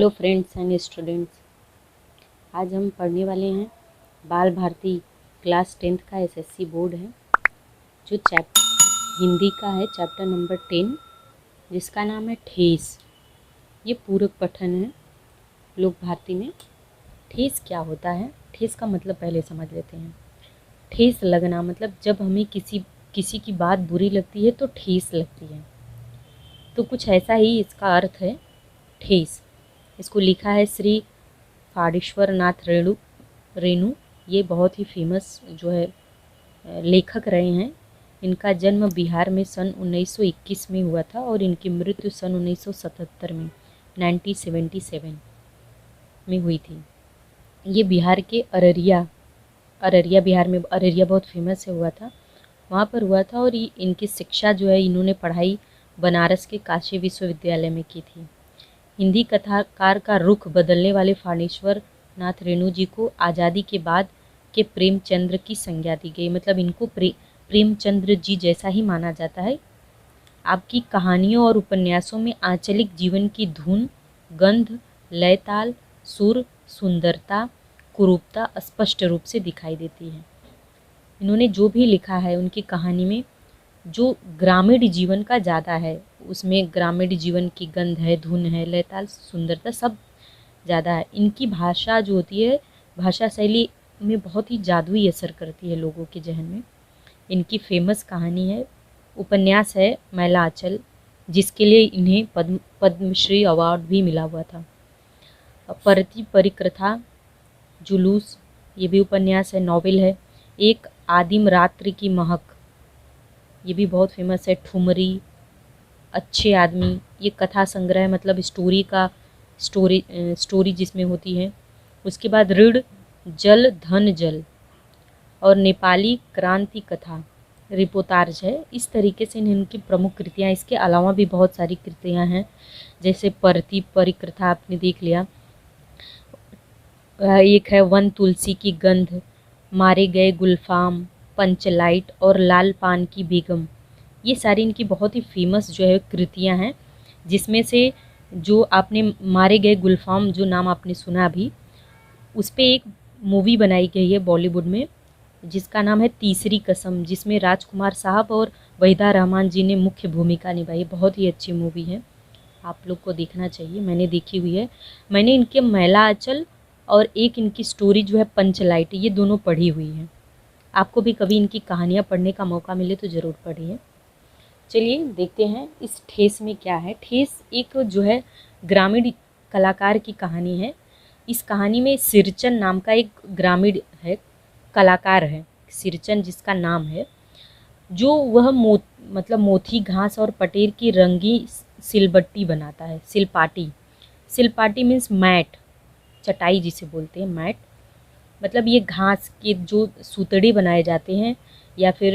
Hello friends and students, आज हम पढ़ने वाले हैं बाल भारती क्लास 10th का एसएससी बोर्ड है जो हिंदी का है, चैप्टर नंबर 10, जिसका नाम है ठेस। ये पूरक पठन है लोक भारती में। ठेस क्या होता है? ठेस का मतलब पहले समझ लेते हैं। ठेस लगना मतलब जब हमें किसी की बात बुरी लगती है तो ठेस लगती है, तो कुछ ऐसा ही इसका अर्थ है ठेस। इसको लिखा है श्री फाड़ेश्वर नाथ रेणु। ये बहुत ही फेमस जो है लेखक रहे हैं। इनका जन्म बिहार में सन 1921 में हुआ था और इनकी मृत्यु सन 1977 में 1977 में हुई थी। ये बिहार के अररिया बिहार में, अररिया बहुत फेमस है, हुआ था, वहाँ पर हुआ था। और इनकी शिक्षा जो है इन्होंने पढ़ाई बनारस के काशी विश्वविद्यालय में की थी। हिंदी कथाकार का रुख बदलने वाले फाड़ेश्वर नाथ रेणु जी को आज़ादी के बाद के प्रेमचंद्र की संज्ञा दी गई। मतलब इनको प्रेमचंद्र जी जैसा ही माना जाता है। आपकी कहानियों और उपन्यासों में आंचलिक जीवन की धुन, गंध, लय, ताल, सुर, सुंदरता, कुरूपता स्पष्ट रूप से दिखाई देती है। इन्होंने जो भी लिखा है उनकी कहानी में जो ग्रामीण जीवन का ज़्यादा है, उसमें ग्रामीण जीवन की गंध है, धुन है, लय, ताल, सुंदरता सब ज़्यादा है। इनकी भाषा जो होती है, भाषा शैली में बहुत ही जादुई असर करती है लोगों के जहन में। इनकी फेमस कहानी है, उपन्यास है मैला आंचल, जिसके लिए इन्हें पद्मश्री अवार्ड भी मिला हुआ था। परती परिक्रथा जुलूस, ये भी उपन्यास है, नॉवेल है। एक आदिम रात्रि की महक, ये भी बहुत फेमस है। ठुमरी, अच्छे आदमी, ये कथा संग्रह है, मतलब स्टोरी जिसमें होती है। उसके बाद ऋण, जल, धन, जल और नेपाली क्रांति कथा रिपोर्टाज है। इस तरीके से इनकी प्रमुख कृतियाँ, इसके अलावा भी बहुत सारी कृतियाँ हैं, जैसे परती परिक्रथा आपने देख लिया। एक है वन तुलसी की गंध, मारे गए गुलफाम, पंचलाइट और लाल पान की बेगम। ये सारी इनकी बहुत ही फेमस जो है कृतियाँ हैं, जिसमें से जो आपने मारे गए गुलफाम जो नाम आपने सुना अभी, उस पर एक मूवी बनाई गई है बॉलीवुड में, जिसका नाम है तीसरी कसम, जिसमें राजकुमार साहब और वहीदा रहमान जी ने मुख्य भूमिका निभाई। बहुत ही अच्छी मूवी है, आप लोग को देखना चाहिए, मैंने देखी हुई है। मैंने इनके मैला आंचल और एक इनकी स्टोरी जो है पंचलाइट, ये दोनों पढ़ी हुई हैं। आपको भी कभी इनकी कहानियाँ पढ़ने का मौका मिले तो ज़रूर पढ़िए। चलिए देखते हैं इस ठेस में क्या है। ठेस एक जो है ग्रामीण कलाकार की कहानी है। इस कहानी में सिरचन नाम का एक ग्रामीण है, कलाकार है, सिरचन जिसका नाम है, जो वह मतलब मोथी घास और पटेर की रंगी सिलबट्टी बनाता है। सिलपाटी मीन्स मैट, चटाई जिसे बोलते हैं, मैट। मतलब ये घास के जो सूतड़े बनाए जाते हैं, या फिर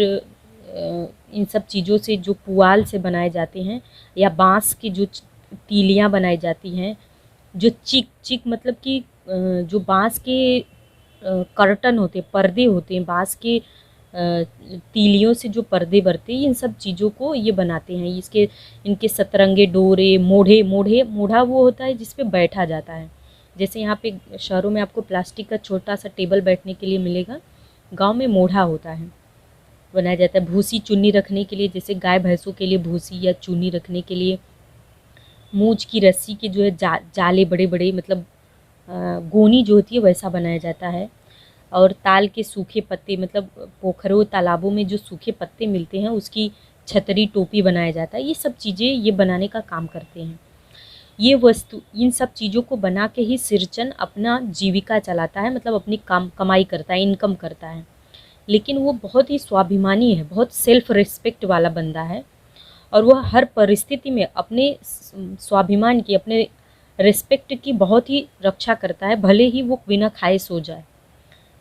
इन सब चीज़ों से जो पुआल से बनाए जाते हैं, या बांस की जो तीलियाँ बनाई जाती हैं, जो चिक मतलब कि जो बांस के कर्टन होते, पर्दे होते हैं, बांस के तीलियों से जो पर्दे बनते हैं, इन सब चीज़ों को ये बनाते हैं। इनके सतरंगे डोरे, मोढ़ा वो होता है जिस पे बैठा जाता है। जैसे यहाँ पे शहरों में आपको प्लास्टिक का छोटा सा टेबल बैठने के लिए मिलेगा, गांव में मोढ़ा होता है, बनाया जाता है। भूसी चुन्नी रखने के लिए, जैसे गाय भैंसों के लिए भूसी या चुन्नी रखने के लिए। मूंछ की रस्सी के जो है जाले बड़े बड़े, मतलब गोनी जो होती है वैसा बनाया जाता है। और ताल के सूखे पत्ते, मतलब पोखरों तालाबों में जो सूखे पत्ते मिलते हैं उसकी छतरी टोपी बनाया जाता है। ये सब चीज़ें ये बनाने का काम करते हैं। ये वस्तु, इन सब चीज़ों को बना के ही सिरचन अपना जीविका चलाता है, मतलब अपनी कमाई करता है, इनकम करता है। लेकिन वो बहुत ही स्वाभिमानी है, बहुत सेल्फ रिस्पेक्ट वाला बंदा है, और वह हर परिस्थिति में अपने स्वाभिमान की, अपने रिस्पेक्ट की बहुत ही रक्षा करता है, भले ही वो बिना खाए सो जाए।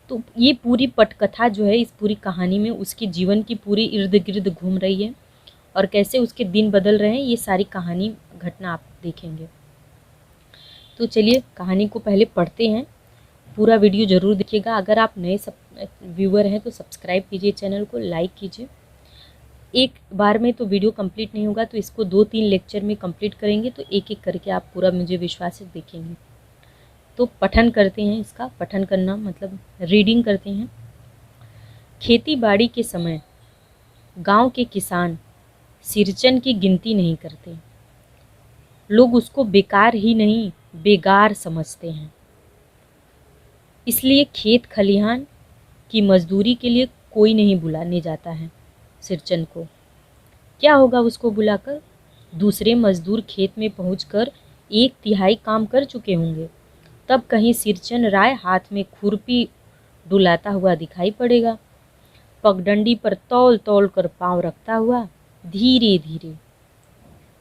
तो ये पूरी पटकथा जो है इस पूरी कहानी में उसके जीवन की पूरी इर्द गिर्द घूम रही है, और कैसे उसके दिन बदल रहे हैं, ये सारी कहानी घटना आप देखेंगे। तो चलिए कहानी को पहले पढ़ते हैं। पूरा वीडियो ज़रूर देखिएगा। अगर आप नए व्यूअर हैं तो सब्सक्राइब कीजिए, चैनल को लाइक कीजिए। एक बार में तो वीडियो कंप्लीट नहीं होगा, तो इसको 2-3 लेक्चर में कंप्लीट करेंगे तो एक एक करके आप पूरा मुझे विश्वास से देखेंगे। तो पठन करते हैं, इसका पठन करना मतलब रीडिंग करते हैं। खेती बाड़ी के समय गांव के किसान सिरचन की गिनती नहीं करते। लोग उसको बेकार ही नहीं बेगार समझते हैं। इसलिए खेत खलिहान की मजदूरी के लिए कोई नहीं बुलाने जाता है सिरचन को। क्या होगा उसको बुलाकर? दूसरे मजदूर खेत में पहुंचकर 1/3 काम कर चुके होंगे। तब कहीं सिरचन राय हाथ में खुरपी डुलाता हुआ दिखाई पड़ेगा, पगडंडी पर तौल तौल कर पांव रखता हुआ धीरे धीरे।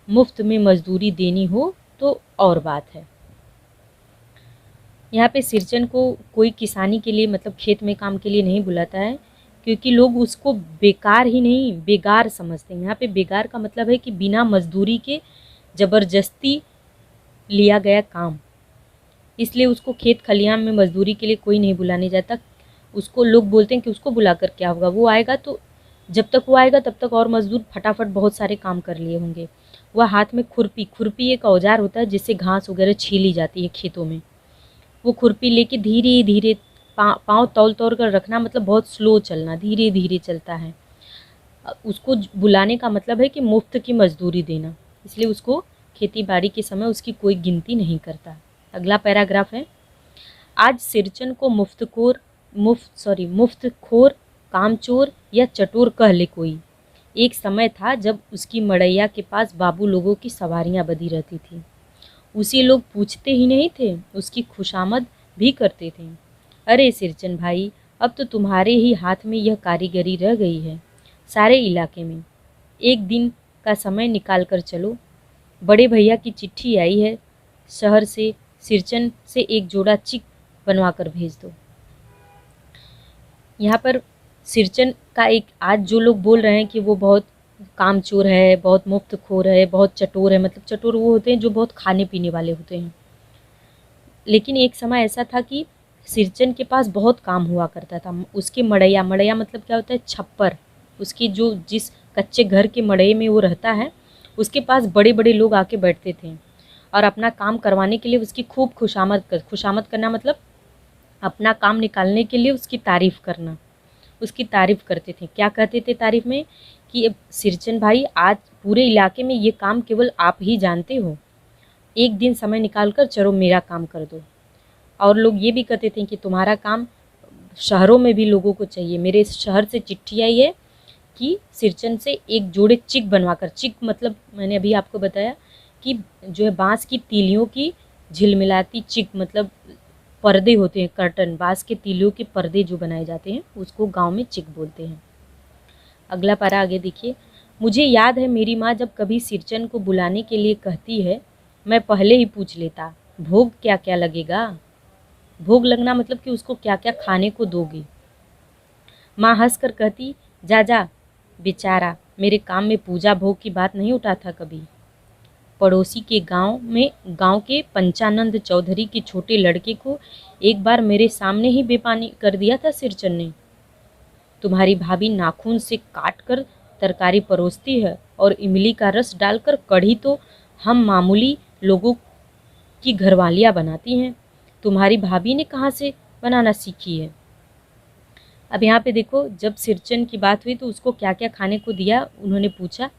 मुफ्त में मजदूरी देनी हो तो और बात है। यहाँ पे सिरचन को कोई किसानी के लिए मतलब खेत में काम के लिए नहीं बुलाता है, क्योंकि लोग उसको बेकार ही नहीं बेगार समझते हैं। यहाँ पे बेगार का मतलब है कि बिना मजदूरी के ज़बरदस्ती लिया गया काम। इसलिए उसको खेत खलिहान में मजदूरी के लिए कोई नहीं बुलाने जाता। उसको लोग बोलते हैं कि उसको बुलाकर क्या होगा, वो आएगा तो जब तक वो आएगा तब तक और मजदूर फटाफट बहुत सारे काम कर लिए होंगे। वह हाथ में खुरपी एक औजार होता है जिससे घास वगैरह छीली जाती है खेतों में। वो खुरपी लेके धीरे धीरे पाँव तौल तौल कर रखना मतलब बहुत स्लो चलना, धीरे धीरे चलता है। उसको बुलाने का मतलब है कि मुफ्त की मजदूरी देना, इसलिए उसको खेती बाड़ी के समय उसकी कोई गिनती नहीं करता। अगला पैराग्राफ है। आज सिरचन को मुफ्तखोर, कामचोर या चटोर कह ले कोई। एक समय था जब उसकी मड़ैया के पास बाबू लोगों की सवारियां बधी रहती थी। उसे लोग पूछते ही नहीं थे, उसकी खुशामद भी करते थे। अरे सिरचन भाई, अब तो तुम्हारे ही हाथ में यह कारीगरी रह गई है सारे इलाके में। एक दिन का समय निकाल कर चलो, बड़े भैया की चिट्ठी आई है शहर से, सिरचन से एक जोड़ा चिक बनवा कर भेज दो। यहाँ पर सिरचन का एक आज जो लोग बोल रहे हैं कि वो बहुत कामचोर है, बहुत मुफ्तखोर है, बहुत चटोर है, मतलब चटोर वो होते हैं जो बहुत खाने पीने वाले होते हैं। लेकिन एक समय ऐसा था कि सिरचन के पास बहुत काम हुआ करता था। उसके मड़ैया मतलब क्या होता है? छप्पर। उसकी जो जिस कच्चे घर के मड़ई में वो रहता है, उसके पास बड़े बड़े लोग आके बैठते थे और अपना काम करवाने के लिए उसकी खूब खुशामद करना मतलब अपना काम निकालने के लिए उसकी तारीफ़ करना, उसकी तारीफ़ करते थे। क्या कहते थे तारीफ़ में? कि अब सिरचन भाई, आज पूरे इलाके में ये काम केवल आप ही जानते हो, एक दिन समय निकाल कर चलो मेरा काम कर दो। और लोग ये भी कहते थे कि तुम्हारा काम शहरों में भी लोगों को चाहिए। मेरे शहर से चिट्ठी आई है कि सिरचन से एक जोड़े चिक बनवाकर, चिक मतलब मैंने अभी आपको बताया कि जो है बांस की तीलियों की झिलमिलाती चिक मतलब पर्दे होते हैं, कर्टन, बांस के तीलियों के पर्दे जो बनाए जाते हैं उसको गांव में चिक बोलते हैं। अगला पारा आगे देखिए। मुझे याद है मेरी माँ जब कभी सिरचन को बुलाने के लिए कहती है, मैं पहले ही पूछ लेता, भोग क्या क्या लगेगा। भोग लगना मतलब कि उसको क्या क्या खाने को दोगी। माँ हंसकर कहती, जा जा बेचारा, मेरे काम में पूजा भोग की बात नहीं उठाता कभी। पड़ोसी के गांव के पंचानंद चौधरी के छोटे लड़के को एक बार मेरे सामने ही बेपानी कर दिया था सिरचन ने। तुम्हारी भाभी नाखून से काट कर तरकारी परोसती है और इमली का रस डालकर कढ़ी तो हम मामूली लोगों की घरवालियाँ बनाती हैं। तुम्हारी भाभी ने कहाँ से बनाना सीखी है? अब यहाँ पे देखो, जब सिरचन की बात हुई तो उसको क्या क्या खाने को दिया उन्होंने पूछा,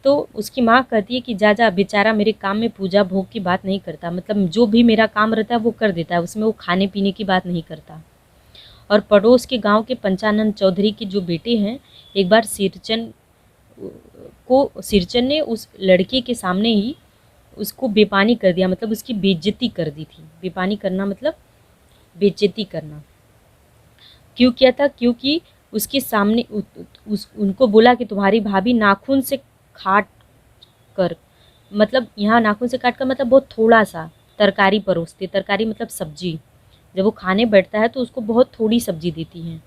तो उसकी माँ कहती है कि जा जा बेचारा, मेरे काम में पूजा भोग की बात नहीं करता, मतलब जो भी मेरा काम रहता है वो कर देता है, उसमें वो खाने पीने की बात नहीं करता। और पड़ोस के गांव के पंचानंद चौधरी के जो बेटे हैं, एक बार सिरचन ने उस लड़के के सामने ही उसको बेपानी कर दिया, मतलब उसकी बेइज्जती कर दी थी। बेपानी करना मतलब बेइज्जती करना। क्यों किया था? क्योंकि उसके सामने उनको बोला कि तुम्हारी भाभी नाखून से काट कर, मतलब यहाँ नाखून से काट कर मतलब बहुत थोड़ा सा तरकारी परोसती, तरकारी मतलब सब्जी। जब वो खाने बैठता है तो उसको बहुत थोड़ी सब्जी देती हैं।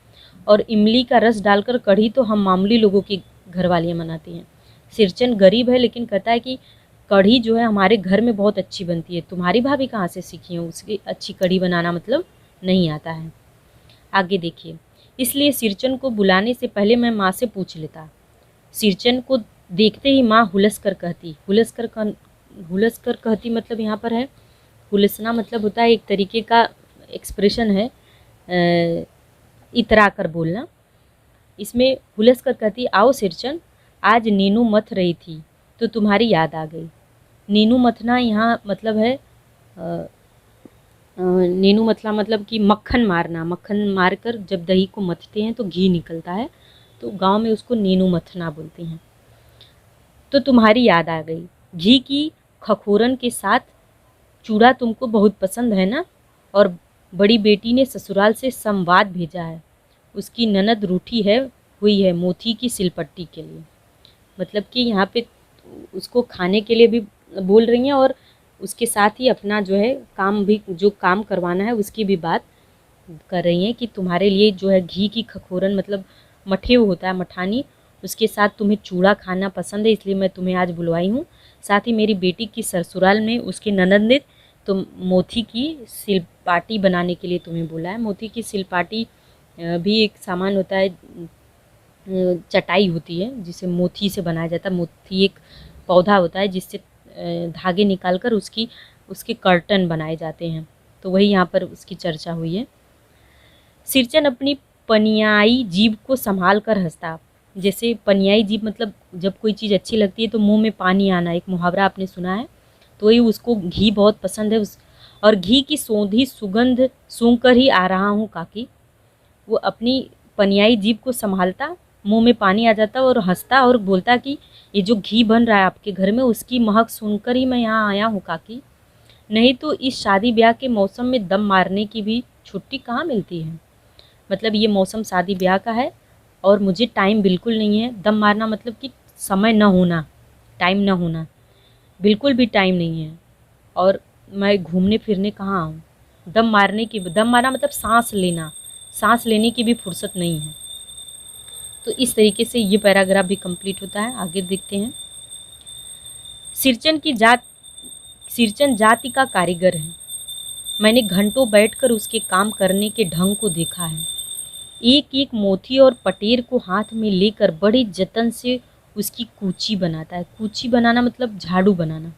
और इमली का रस डालकर कढ़ी तो हम मामूली लोगों की घरवालियाँ बनाती हैं। सिरचन गरीब है लेकिन कहता है कि कढ़ी जो है हमारे घर में बहुत अच्छी बनती है, तुम्हारी भाभी कहाँ से सीखी है? उसकी अच्छी कढ़ी बनाना मतलब नहीं आता है। आगे देखिए। इसलिए सिरचन को बुलाने से पहले मैं माँ से पूछ लेता, सिरचन को देखते ही माँ हुलस कर कहती मतलब यहाँ पर है हुलसना, मतलब होता है एक तरीके का एक्सप्रेशन है, इतरा कर बोलना। इसमें हुलस कर कहती, आओ सिरचन, आज नीनू मथ रही थी तो तुम्हारी याद आ गई। नीनू मथना यहाँ मतलब है नीनू मतला मतलब कि मक्खन मारना, मक्खन मारकर जब दही को मथते हैं तो घी निकलता है, तो गांव में उसको नीनू मथना बोलते हैं। तो तुम्हारी याद आ गई, घी की खखोरन के साथ चूड़ा तुमको बहुत पसंद है ना, और बड़ी बेटी ने ससुराल से संवाद भेजा है, उसकी ननद रूठी हुई है मोती की सिलपट्टी के लिए। मतलब कि यहाँ पे उसको खाने के लिए भी बोल रही हैं और उसके साथ ही अपना जो है काम भी, जो काम करवाना है उसकी भी बात कर रही हैं कि तुम्हारे लिए जो है घी की खखोरन मतलब मठेव होता है, मठानी, उसके साथ तुम्हें चूड़ा खाना पसंद है, इसलिए मैं तुम्हें आज बुलवाई हूँ। साथ ही मेरी बेटी की ससुराल में उसके ननद ने तो मोती की सिलपाटी बनाने के लिए तुम्हें बोला है। मोती की सिलपाटी भी एक सामान होता है, चटाई होती है जिसे मोती से बनाया जाता है। मोती एक पौधा होता है जिससे धागे निकालकर उसके कर्टन बनाए जाते हैं, तो वही यहाँ पर उसकी चर्चा हुई है। सिरचन अपनी पनियाई जीभ को संभाल कर हंसता। जैसे पनियाई जीभ मतलब जब कोई चीज़ अच्छी लगती है तो मुंह में पानी आना, एक मुहावरा आपने सुना है, तो वही उसको घी बहुत पसंद है और घी की सौंधी सुगंध सूंघ कर ही आ रहा हूँ काकी। वो अपनी पनियाई जीभ को संभालता, मुंह में पानी आ जाता और हंसता और बोलता कि ये जो घी बन रहा है आपके घर में उसकी महक सुनकर ही मैं यहाँ आया हूँ काकी, नहीं तो इस शादी ब्याह के मौसम में दम मारने की भी छुट्टी कहाँ मिलती है। मतलब ये मौसम शादी ब्याह का है और मुझे टाइम बिल्कुल नहीं है। दम मारना मतलब कि समय न होना, टाइम न होना, बिल्कुल भी टाइम नहीं है, और मैं घूमने फिरने कहाँ आऊँ। दम मारना मतलब सांस लेने की भी फुर्सत नहीं है। तो इस तरीके से ये पैराग्राफ भी कंप्लीट होता है। आगे देखते हैं। सिरचन जाति का कारीगर है, मैंने घंटों बैठकर उसके काम करने के ढंग को देखा है। एक एक मोती और पटेर को हाथ में लेकर बड़े जतन से उसकी कूची बनाता है। कूची बनाना मतलब झाड़ू बनाना।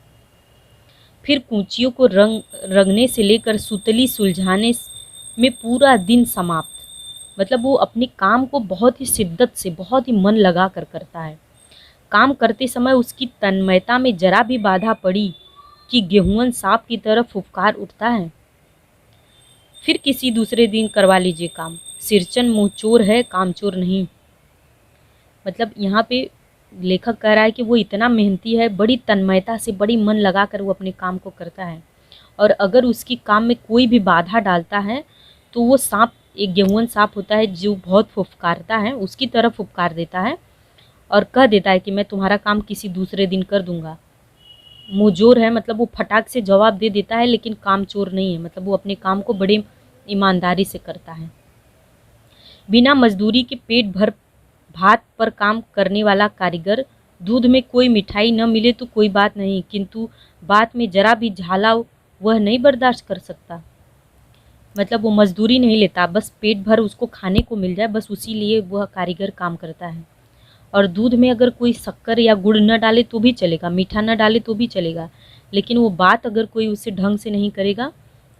फिर कूचियों को रंगने से लेकर सुतली सुलझाने में पूरा दिन समाप्त। मतलब वो अपने काम को बहुत ही शिद्दत से, बहुत ही मन लगा कर करता है। काम करते समय उसकी तन्मयता में जरा भी बाधा पड़ी कि गेहूं सांप की तरह फुफकार उठता है। फिर किसी दूसरे दिन करवा लीजिए काम, सिरचन मुँहचोर है, कामचोर नहीं। मतलब यहाँ पे लेखक कह रहा है कि वो इतना मेहनती है, बड़ी तन्मयता से, बड़ी मन लगा कर वो अपने काम को करता है, और अगर उसकी काम में कोई भी बाधा डालता है तो वो सांप, एक गेहूं सांप होता है जो बहुत फुफकारता है, उसकी तरफ फुफकार देता है और कह देता है कि मैं तुम्हारा काम किसी दूसरे दिन कर दूंगा। मुँहजोर है मतलब वो फटाक से जवाब दे देता है, लेकिन काम चोर नहीं है, मतलब वो अपने काम को बड़े ईमानदारी से करता है। बिना मजदूरी के पेट भर भात पर काम करने वाला कारीगर, दूध में कोई मिठाई न मिले तो कोई बात नहीं, किंतु बात में जरा भी झाला वह नहीं बर्दाश्त कर सकता। मतलब वो मजदूरी नहीं लेता, बस पेट भर उसको खाने को मिल जाए, बस उसी लिए वह कारीगर काम करता है। और दूध में अगर कोई शक्कर या गुड़ न डाले तो भी चलेगा, मीठा न डाले तो भी चलेगा, लेकिन वो बात अगर कोई उसे ढंग से नहीं करेगा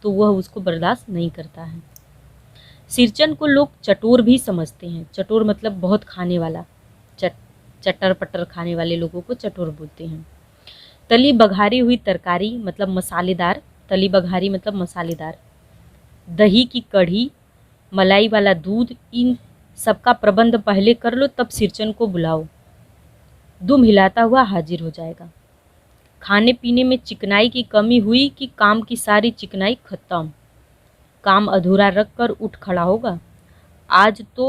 तो वह उसको बर्दाश्त नहीं करता है। सिरचन को लोग चटोर भी समझते हैं। चटोर मतलब बहुत खाने वाला, चटर पटर खाने वाले लोगों को चटोर बोलते हैं। तली बघारी हुई तरकारी मतलब मसालेदार, तली बघारी मतलब मसालेदार, दही की कढ़ी, मलाई वाला दूध, इन सबका प्रबंध पहले कर लो, तब सिरचन को बुलाओ, दुम हिलाता हुआ हाजिर हो जाएगा। खाने पीने में चिकनाई की कमी हुई कि काम की सारी चिकनाई खत्म, काम अधूरा रख कर उठ खड़ा होगा। आज तो